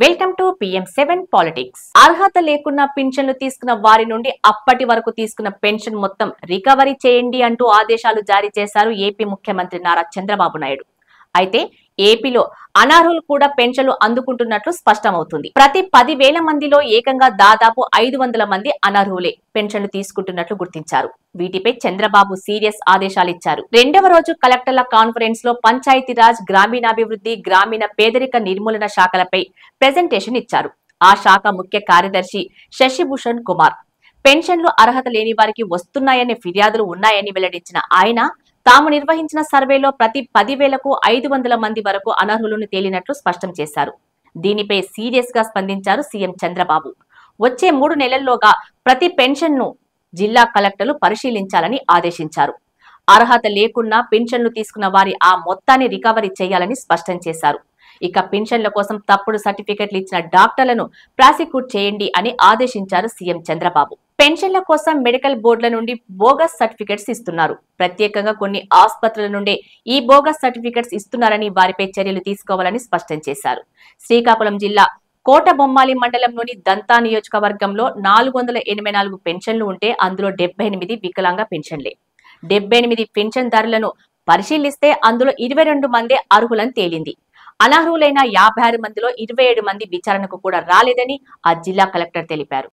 Welcome to PM7 politics. అర్హత లేకున్నా పింఛన్లు తీసుకున్న వారి నుండి అప్పటి వరకు తీసుకున్న పెన్షన్ మొత్తం రికవరీ చేయండి అంటూ ఆదేశాలు జారీ చేశారు ఏపీ ముఖ్యమంత్రి నారా చంద్రబాబు నాయుడు. అయితే ఏపీలో అనర్హులు కూడా పెన్షన్లు అందుకుంటున్నట్లు స్పష్టమవుతుంది. ప్రతి 10,000 మందిలో ఏకంగా దాదాపు 500 మంది అనర్హులే పెన్షన్లు తీసుకుంటున్నట్లు గుర్తించారు. వీటిపై చంద్రబాబు సీరియస్ ఆదేశాలిచ్చారు. రెండవ రోజు కలెక్టర్ల కాన్ఫరెన్స్ లో పంచాయతీరాజ్, గ్రామీణాభివృద్ధి, గ్రామీణ పేదరిక నిర్మూలన శాఖలపై ప్రెజెంటేషన్ ఇచ్చారు. ఆ శాఖ ముఖ్య కార్యదర్శి శశిభూషణ్ కుమార్ పెన్షన్లు అర్హత లేని వారికి వస్తున్నాయనే ఫిర్యాదులు ఉన్నాయని వెల్లడించిన ఆయన తాము నిర్వహించిన సర్వేలో ప్రతి 10,000కు 500 మంది వరకు అనర్హులను తేలినట్లు స్పష్టం చేశారు. దీనిపై సీరియస్ గా స్పందించారు సీఎం చంద్రబాబు. వచ్చే 3 నెలల్లోగా ప్రతి పెన్షన్ను జిల్లా కలెక్టర్లు పరిశీలించాలని ఆదేశించారు. అర్హత లేకున్నా పెన్షన్లు తీసుకున్న వారి ఆ మొత్తాన్ని రికవరీ చేయాలని స్పష్టం చేశారు. ఇక పెన్షన్ల కోసం తప్పుడు సర్టిఫికెట్లు ఇచ్చిన డాక్టర్లను ప్రాసిక్యూట్ చేయండి అని ఆదేశించారు సీఎం చంద్రబాబు. పెన్షన్ల కోసం మెడికల్ బోర్డుల నుండి బోగస్ సర్టిఫికెట్స్ ఇస్తున్నారు. ప్రత్యేకంగా కొన్ని ఆసుపత్రుల నుండే ఈ బోగస్ సర్టిఫికెట్స్ ఇస్తున్నారని వారిపై చర్యలు తీసుకోవాలని స్పష్టం చేశారు. శ్రీకాకుళం జిల్లా కోటబొమ్మాలి మండలంలోని దంతా నియోజకవర్గంలో 484 పెన్షన్లు ఉంటే అందులో 78 వికలాంగ పెన్షన్లే. 78 పెన్షన్దారులను పరిశీలిస్తే అందులో 22 మందే అర్హులని తేలింది. అనర్హులైన 56 మందిలో 27 మంది విచారణకు కూడా రాలేదని ఆ జిల్లా కలెక్టర్ తెలిపారు.